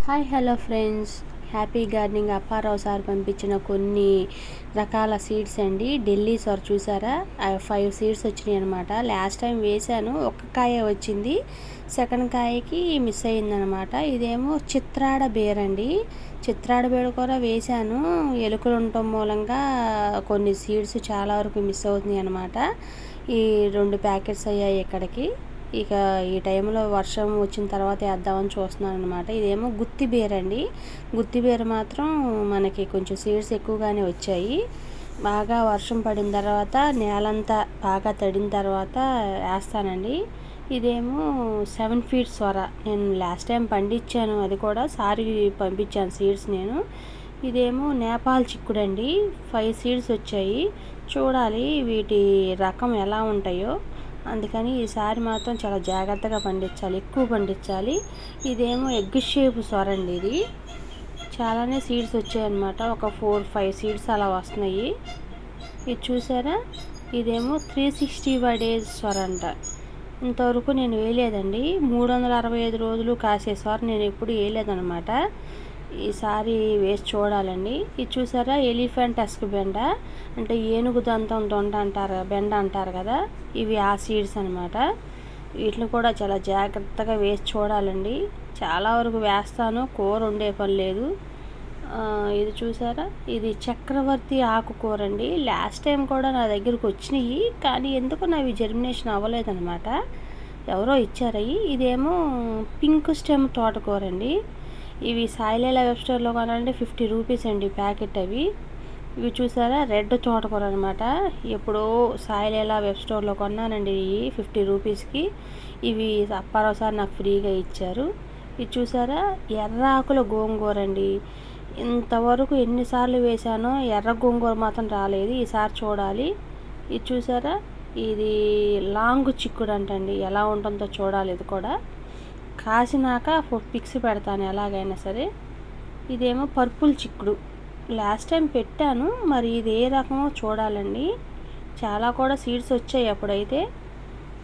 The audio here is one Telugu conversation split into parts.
Hi hello friends, happy gardening Apparao sir పంపించిన కొన్ని రకాల సీడ్స్ అండి. ఢిల్లీ సార్ చూసారా, 5 సీడ్స్ వచ్చినాయి అనమాట. లాస్ట్ టైం వేశాను, ఒక్క కాయ వచ్చింది, సెకండ్ కాయకి మిస్ అయిందనమాట. ఇదేమో చిత్రాడ బేర్ అండి. చిత్రాడ బేర్ కూడా వేశాను, ఎలుకలు ఉండటం మూలంగా కొన్ని సీడ్స్ చాలా వరకు మిస్ అవుతున్నాయి అనమాట. ఈ 2 ప్యాకెట్స్ అయ్యాయి ఇక్కడికి. ఇక ఈ టైంలో వర్షం వచ్చిన తర్వాత వేద్దామని చూస్తున్నాను అనమాట. ఇదేమో గుత్తి బీర అండి. గుత్తి బీర మాత్రం మనకి కొంచెం సీడ్స్ ఎక్కువగానే వచ్చాయి. బాగా వర్షం పడిన తర్వాత నేలంతా బాగా తడిన తర్వాత వేస్తానండి. ఇదేమో 7 ఫీట్ సొర. నేను లాస్ట్ టైం పండించాను, అది కూడా సారి పంపించాను సీడ్స్ నేను. ఇదేమో నేపాల్ చిక్కుడు అండి. 5 సీడ్స్ వచ్చాయి. చూడాలి వీటి రకం ఎలా ఉంటాయో, అందుకని ఈసారి మాత్రం చాలా జాగ్రత్తగా పండించాలి, ఎక్కువ పండించాలి. ఇదేమో ఎగ్ షేప్ సొర అండి. ఇది చాలానే సీడ్స్ వచ్చాయన్నమాట. ఒక 4-5 సీడ్స్ అలా వస్తున్నాయి. ఇది చూసారా, ఇదేమో 365 డేస్ సొర అంట. ఇంతవరకు నేను వేయలేదండి. 365 రోజులు కాసే సొర నేను ఎప్పుడు వేయలేదన్నమాట. ఈసారి వేసి చూడాలండి. ఇది చూసారా, ఎలిఫెంట్ టస్క్ బెండ అంటే ఏనుగు దంతం దొండ అంటారు, బెండ అంటారు కదా, ఇవి ఆ సీడ్స్ అనమాట. వీటిని కూడా చాలా జాగ్రత్తగా వేసి చూడాలండి. చాలా వరకు వేస్తాను, కూర వండే పని లేదు. ఇది చూసారా, ఇది చక్రవర్తి ఆకుకూర అండి. లాస్ట్ టైం కూడా నా దగ్గరకు వచ్చినాయి, కానీ ఎందుకో నావి జర్మినేషన్ అవ్వలేదన్నమాట. ఎవరో ఇచ్చారవి. ఇదేమో పింక్ స్టెమ్ తోటకూర అండి. ఇవి సాయిలీలా వెబ్ స్టోర్లో కొనాలంటే 50 రూపీస్ అండి ప్యాకెట్ అవి. ఇవి చూసారా, రెడ్ తోటకూర అనమాట. ఎప్పుడో సాయిలీలా వెబ్ స్టోర్లో కొన్నానండి ఇవి 50 రూపీస్కి. ఇవి అప్పారావు సార్ నాకు ఫ్రీగా ఇచ్చారు. ఇది చూసారా, ఎర్ర ఆకుల గోంగూర అండి. ఇంతవరకు ఎన్నిసార్లు వేశానో ఎర్ర గోంగూర మాత్రం రాలేదు. ఈసారి చూడాలి. ఇది చూసారా, ఇది లాంగ్ చిక్కుడు అంటండి. ఎలా ఉంటుందో చూడాలి. ఇది కూడా కాసినాక పిక్స్ పెడతాను ఎలాగైనా సరే. ఇదేమో పర్పుల్ చిక్కుడు. లాస్ట్ టైం పెట్టాను, మరి ఇది ఏ రకమో చూడాలండి. చాలా కూడా సీడ్స్ వచ్చాయి అప్పుడైతే.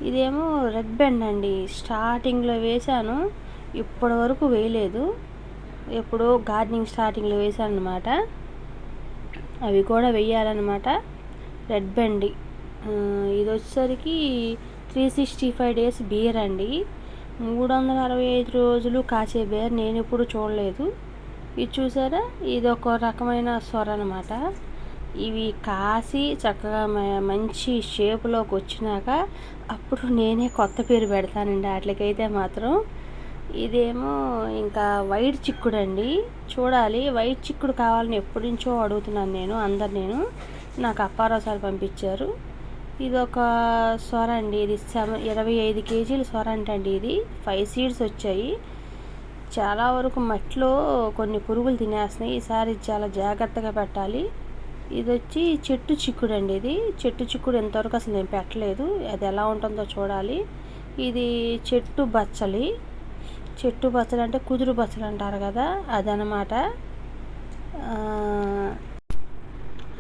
ఇదేమో రెడ్ బెండ్ అండి. స్టార్టింగ్లో వేశాను, ఇప్పటి వరకు వేయలేదు. ఎప్పుడో గార్డెనింగ్ స్టార్టింగ్లో వేశాను అనమాట. అవి కూడా వేయాలన్నమాట. రెడ్ బెండి. ఇది వచ్చేసరికి 365 డేస్ బీర్ అండి. 365 రోజులు కాసే బేర్ నేను ఎప్పుడు చూడలేదు. ఇది చూసారా, ఇది ఒక రకమైన సొర అనమాట. ఇవి కాసి చక్కగా మంచి షేపులోకి వచ్చినాక అప్పుడు నేనే కొత్త పేరు పెడతానండి వాటికైతే మాత్రం. ఇదేమో ఇంకా వైట్ చిక్కుడు అండి. చూడాలి, వైట్ చిక్కుడు కావాలని ఎప్పటి నుంచో అడుగుతున్నాను నేను నాకు అప్పారావు సార్ పంపించారు. ఇది ఒక సొర అండి. ఇది 25 కేజీల సొర అంటండి. ఇది 5 సీడ్స్ వచ్చాయి. చాలా వరకు మట్టిలో కొన్ని పురుగులు తినేస్తున్నాయి. ఈసారి చాలా జాగ్రత్తగా పెట్టాలి. ఇది వచ్చి చెట్టు చిక్కుడు అండి. ఇది చెట్టు చిక్కుడు ఎంతవరకు అసలు నేను పెట్టలేదు, అది ఎలా ఉంటుందో చూడాలి. ఇది చెట్టు బచ్చలి. చెట్టు బచ్చలు అంటే కుదురు బచ్చలు అంటారు కదా, అదనమాట.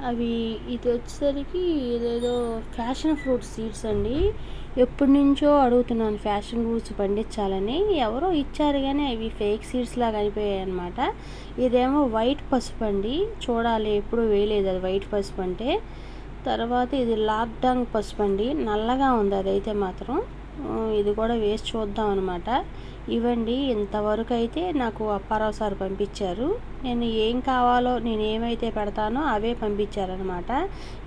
అవి ఇది వచ్చేసరికి ఇదేదో ఫ్యాషన్ ఫ్రూట్ సీడ్స్ అండి. ఎప్పటి నుంచో అడుగుతున్నాను ఫ్యాషన్ ఫ్రూట్స్ పండించాలని. ఎవరో ఇచ్చారు కానీ అవి ఫేక్ సీడ్స్ లాగా అయిపోయాయి అనమాట. ఇదేమో వైట్ పసుపు అండి. చూడాలి, ఎప్పుడు వేయలేదు అది వైట్ పసుపు అంటే. తర్వాత ఇది లాక్డాంగ్ పసుపు అండి. నల్లగా ఉంది అదైతే మాత్రం. ఇది కూడా వేసి చూద్దాం అనమాట. ఇవండి ఇంతవరకు అయితే నాకు అప్పారావు సార్ పంపించారు. నేను ఏం కావాలో, నేను ఏమైతే పెడతానో అవే పంపించారనమాట.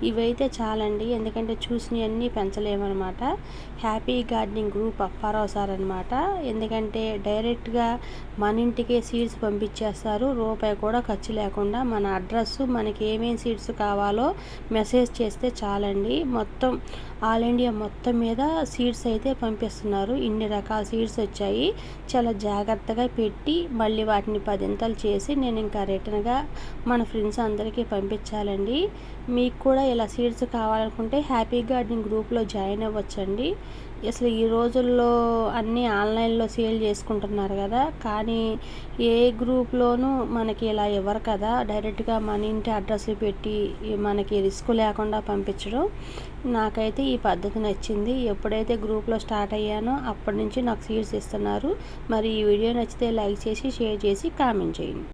ఇవైతే చాలండి, ఎందుకంటే చూసినవన్నీ పెంచలేమన్నమాట. Happy gardening group Apparao sir అనమాట. ఎందుకంటే డైరెక్ట్గా మన ఇంటికే సీడ్స్ పంపించేస్తారు, రూపాయి కూడా ఖర్చు లేకుండా. మన అడ్రస్, మనకి ఏమేమి సీడ్స్ కావాలో మెసేజ్ చేస్తే చాలండి. మొత్తం ఆల్ ఇండియా మొత్తం మీద సీడ్స్ అయితే పంపిస్తున్నారు. ఇన్ని రకాల సీడ్స్ వచ్చాయి. చాలా జాగ్రత్తగా పెట్టి మళ్ళీ వాటిని 10 చేసి నేను ఇంకా రిటర్న్గా మన ఫ్రెండ్స్ అందరికీ పంపించాలండి. మీకు కూడా ఇలా సీడ్స్ కావాలనుకుంటే హ్యాపీ గార్డెనింగ్ గ్రూప్లో జాయిన్ అవ్వచ్చండి. అసలు ఈ రోజుల్లో అన్నీ ఆన్లైన్లో సేల్ చేసుకుంటున్నారు కదా, కానీ ఏ గ్రూప్లోనూ మనకి ఇలా ఇవ్వరు కదా, డైరెక్ట్గా మన ఇంటి అడ్రస్లు పెట్టి మనకి రిస్క్ లేకుండా పంపించడం. నాకైతే ఈ పద్ధతి నచ్చింది. ఎప్పుడైతే గ్రూప్లో స్టార్ట్ అయ్యానో అప్పటి నుంచి నాకు సీడ్స్ ఇస్తున్నారు. మరి ఈ వీడియో నచ్చితే లైక్ చేసి, షేర్ చేసి, కామెంట్ చేయండి.